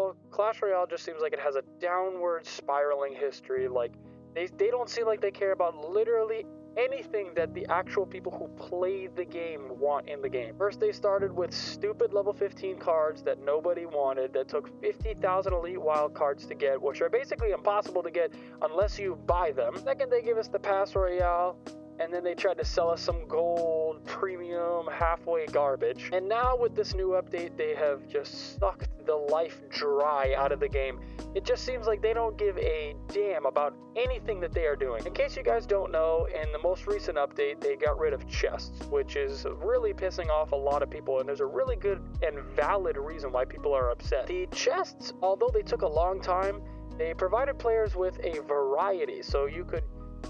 overall, Clash Royale just seems like it has a downward spiraling history. Like, they don't seem like they care about literally anything that the actual people who play the game want in the game. First, they started with stupid level 15 cards that nobody wanted, that took 50,000 elite wild cards to get, which are basically impossible to get unless you buy them. Second, they gave us the Pass Royale, and then they tried to sell us some gold, premium, halfway garbage. And now with this new update, they have just sucked the life dry out of the game. It just seems like they don't give a damn about anything that they are doing. In case you guys don't know, in the most recent update, they got rid of chests, which is really pissing off a lot of people, and there's a really good and valid reason why people are upset. The chests, although they took a long time, they provided players with a variety, so you could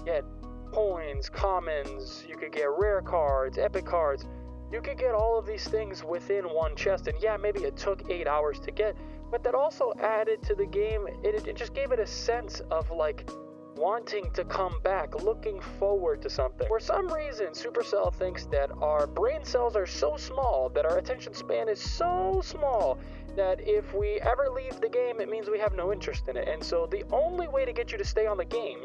get coins, commons, you could get rare cards, epic cards. You could get all of these things within one chest, and yeah, maybe it took 8 hours to get, but that also added to the game. It just gave it a sense of like wanting to come back, looking forward to something. For some reason, Supercell thinks that our brain cells are so small, that our attention span is so small, that if we ever leave the game, it means we have no interest in it. And so the only way to get you to stay on the game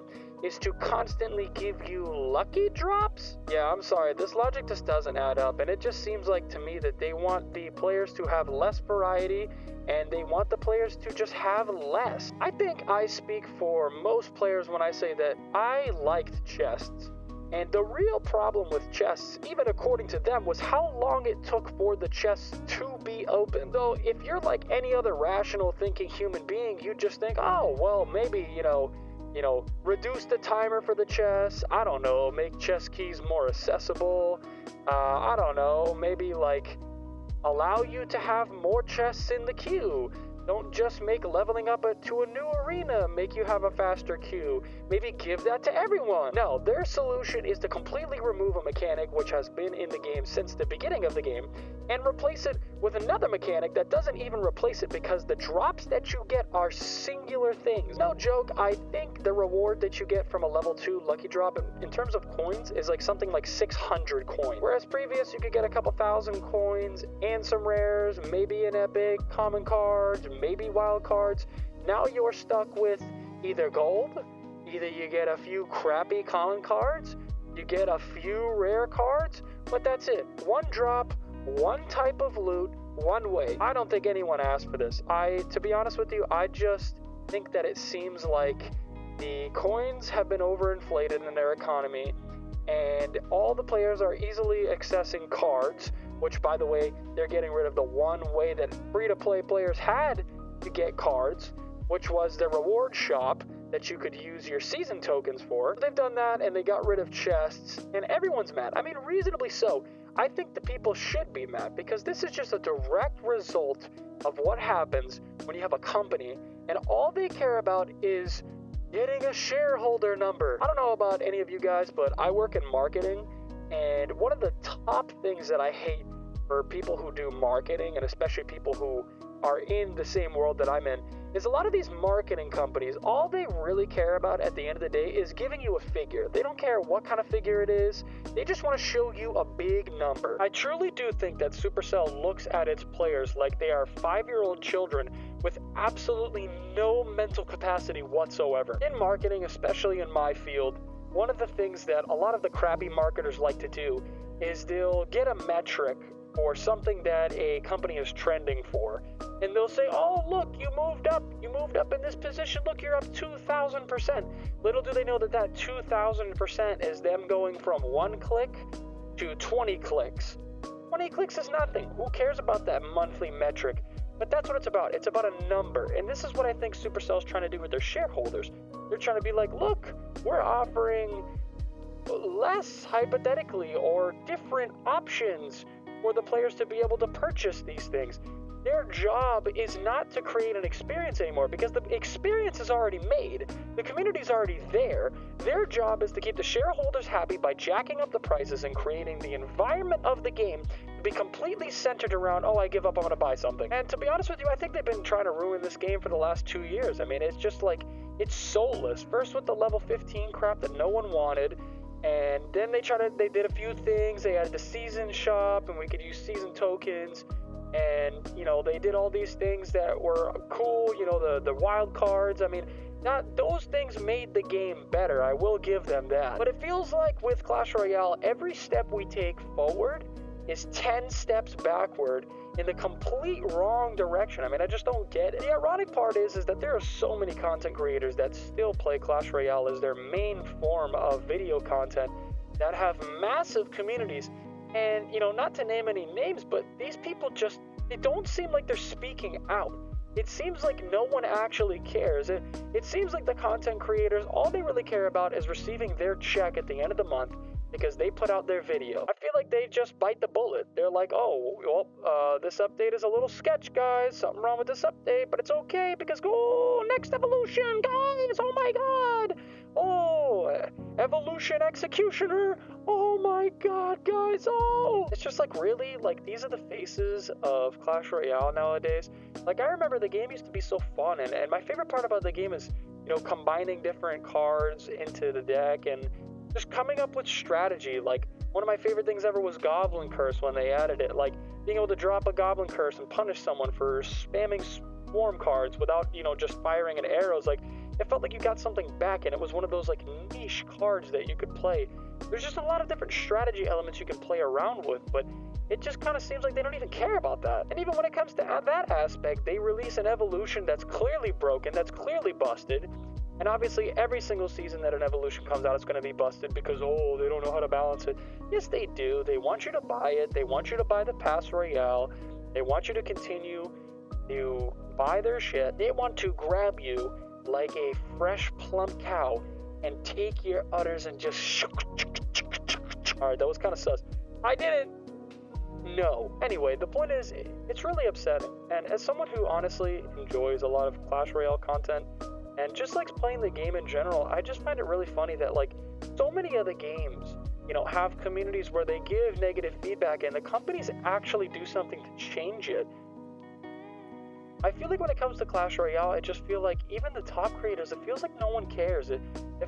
is to constantly give you lucky drops? Yeah, I'm sorry, this logic just doesn't add up, and it just seems like to me that they want the players to have less variety, and they want the players to just have less. I think I speak for most players when I say that I liked chests. And the real problem with chests, even according to them, was how long it took for the chests to be open. So if you're like any other rational thinking human being, you just think, oh, well, maybe, you know, reduce the timer for the chests. I don't know, make chest keys more accessible. I don't know, maybe like allow you to have more chests in the queue. Don't just make leveling up to a new arena make you have a faster queue. Maybe give that to everyone. No, their solution is to completely remove a mechanic which has been in the game since the beginning of the game and replace it with another mechanic that doesn't even replace it, because the drops that you get are singular things. No joke, I think the reward that you get from a level 2 lucky drop in terms of coins is like something like 600 coins. Whereas previous you could get a couple thousand coins and some rares, maybe an epic, common cards, maybe wild cards. Now you're stuck with either gold, either you get a few crappy common cards, you get a few rare cards, but that's it. One drop, one type of loot, one way. I don't think anyone asked for this. To be honest with you, I just think that it seems like the coins have been overinflated in their economy, and all the players are easily accessing cards, which, by the way, they're getting rid of the one way that free-to-play players had to get cards, which was the reward shop that you could use your season tokens for. They've done that, and they got rid of chests, and everyone's mad. I mean, reasonably so. I think the people should be mad, because this is just a direct result of what happens when you have a company, and all they care about is getting a shareholder number. I don't know about any of you guys, but I work in marketing, and one of the top things that I hate for people who do marketing, and especially people who are in the same world that I'm in, is a lot of these marketing companies, all they really care about at the end of the day is giving you a figure. They don't care what kind of figure it is. They just want to show you a big number. I truly do think that Supercell looks at its players like they are 5-year-old children with absolutely no mental capacity whatsoever. In marketing, especially in my field, one of the things that a lot of the crappy marketers like to do is they'll get a metric or something that a company is trending for, and they'll say, oh, look, you moved up in this position, look, you're up 2,000%. Little do they know that that 2,000% is them going from 1 click to 20 clicks. 20 clicks is nothing. Who cares about that monthly metric? But that's what it's about. It's about a number, and this is what I think Supercell's trying to do with their shareholders. They're trying to be like, look, we're offering less, hypothetically, or different options for the players to be able to purchase these things. Their job is not to create an experience anymore, because the experience is already made. The community's already there. Their job is to keep the shareholders happy by jacking up the prices and creating the environment of the game to be completely centered around, oh, I give up, I'm gonna buy something. And to be honest with you, I think they've been trying to ruin this game for the last 2 years. I mean, it's just like, it's soulless. First with the level 15 crap that no one wanted, and then they did a few things. They added the season shop, and we could use season tokens. and, you know, they did all these things that were cool, you know, the wild cards. I mean, those things made the game better, I will give them that. But it feels like with Clash Royale, every step we take forward is 10 steps backward in the complete wrong direction. I mean, I just don't get it. The ironic part is that there are so many content creators that still play Clash Royale as their main form of video content that have massive communities. And, you know, not to name any names, but these people just, they don't seem like they're speaking out. It seems like no one actually cares. It seems like the content creators, all they really care about is receiving their check at the end of the month because they put out their video. I feel like they just bite the bullet. They're like, oh, well, this update is a little sketch, guys. Something wrong with this update, but it's okay because, oh, next evolution, guys. Oh, my God. Oh, evolution executioner. Oh, my God, guys. Oh. It's just like, really? Like, these are the faces of Clash Royale nowadays. Like, I remember the game used to be so fun, and my favorite part about the game is, you know, combining different cards into the deck and just coming up with strategy. Like, one of my favorite things ever was Goblin Curse when they added it. Like, being able to drop a Goblin Curse and punish someone for spamming swarm cards without, you know, just firing an arrows. Like, it felt like you got something back, and it was one of those, like, niche cards that you could play. There's just a lot of different strategy elements you can play around with, but it just kind of seems like they don't even care about that. And even when it comes to that aspect, they release an evolution that's clearly broken, that's clearly busted. And obviously, every single season that an evolution comes out, it's going to be busted because, oh, they don't know how to balance it. Yes, they do. They want you to buy it. They want you to buy the Pass Royale. They want you to continue to buy their shit. They want to grab you like a fresh plump cow and take your udders and just... Alright, that was kind of sus. I didn't... No. Anyway, the point is, it's really upsetting. And as someone who honestly enjoys a lot of Clash Royale content, and just likes playing the game in general, I just find it really funny that, like, so many other games, you know, have communities where they give negative feedback and the companies actually do something to change it. I feel like when it comes to Clash Royale, I just feel like even the top creators, it feels like no one cares. It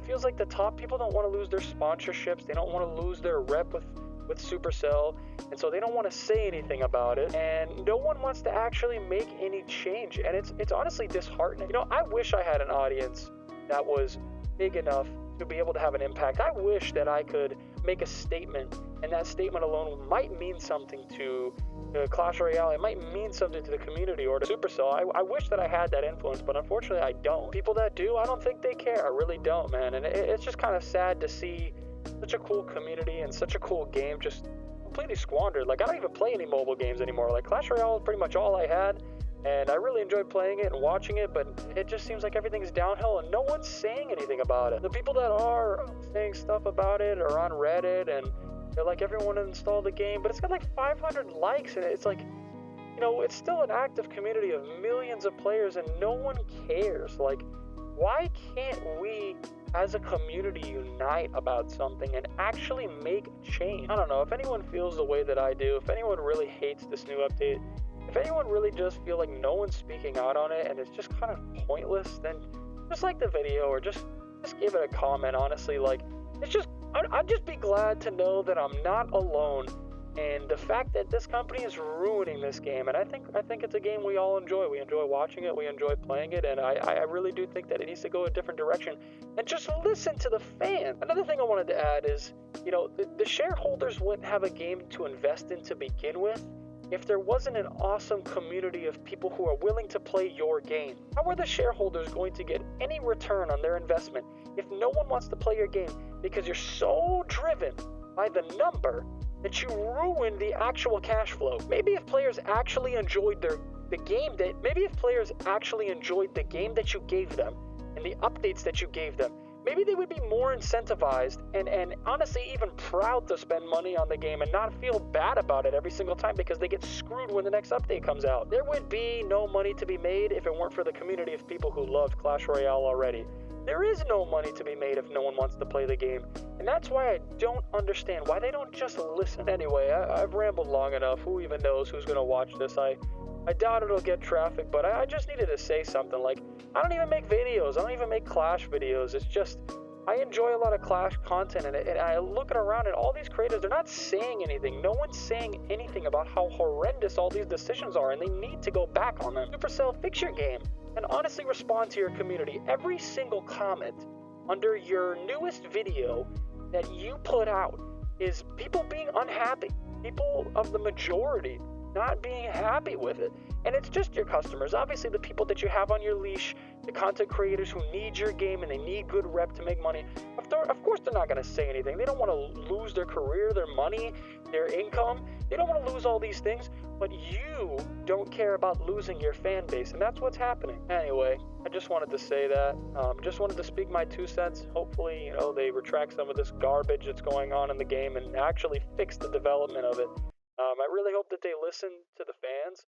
feels like the top people don't want to lose their sponsorships. They don't want to lose their rep with Supercell, and so they don't want to say anything about it, and no one wants to actually make any change, and it's honestly disheartening. You know, I wish I had an audience that was big enough to be able to have an impact. I wish that I could make a statement, and that statement alone might mean something to Clash Royale. It might mean something to the community or to Supercell. I wish that I had that influence, but unfortunately I don't. People that do, I don't think they care. I really don't, man, and it's just kind of sad to see such a cool community and such a cool game just completely squandered. Like, I don't even play any mobile games anymore. Like, Clash Royale is pretty much all I had, and I really enjoyed playing it and watching it, but it just seems like everything's downhill and no one's saying anything about it. The people that are saying stuff about it are on Reddit, and they're like, everyone install the game, but it's got like 500 likes, and it's like, you know, it's still an active community of millions of players, and no one cares. Like, why can't we as a community unite about something and actually make change? I don't know, if anyone feels the way that I do, if anyone really hates this new update, if anyone really just feel like no one's speaking out on it and it's just kind of pointless, then just like the video or just give it a comment. Honestly, like, it's just, I'd just be glad to know that I'm not alone, and the fact that this company is ruining this game. And I think it's a game we all enjoy. We enjoy watching it, we enjoy playing it, and I really do think that it needs to go a different direction and just listen to the fans. Another thing I wanted to add is, you know, the shareholders wouldn't have a game to invest in to begin with if there wasn't an awesome community of people who are willing to play your game. How are the shareholders going to get any return on their investment if no one wants to play your game because you're so driven by the number that you ruin the actual cash flow? Maybe if players actually enjoyed the game that you gave them and the updates that you gave them, maybe they would be more incentivized and honestly even proud to spend money on the game and not feel bad about it every single time because they get screwed when the next update comes out. There would be no money to be made if it weren't for the community of people who loved Clash Royale already. There is no money to be made if no one wants to play the game, and that's why I don't understand why they don't just listen. Anyway, I've rambled long enough. Who even knows who's going to watch this? I doubt it'll get traffic, but I just needed to say something. Like, I don't even make videos. I don't even make Clash videos. It's just, I enjoy a lot of Clash content, and I look around and all these creators, they're not saying anything. No one's saying anything about how horrendous all these decisions are, and they need to go back on them. Supercell, fix your game, and honestly respond to your community. Every single comment under your newest video that you put out is people being unhappy. People of the majority not being happy with it. And it's just your customers. Obviously, the people that you have on your leash, the content creators who need your game and they need good rep to make money, of course they're not going to say anything. They don't want to lose their career, their money, their income. They don't want to lose all these things, but you don't care about losing your fan base, and that's what's happening. Anyway, I just wanted to say that. Just wanted to speak my 2 cents. Hopefully, they retract some of this garbage that's going on in the game and actually fix the development of it. I really hope that they listen to the fans.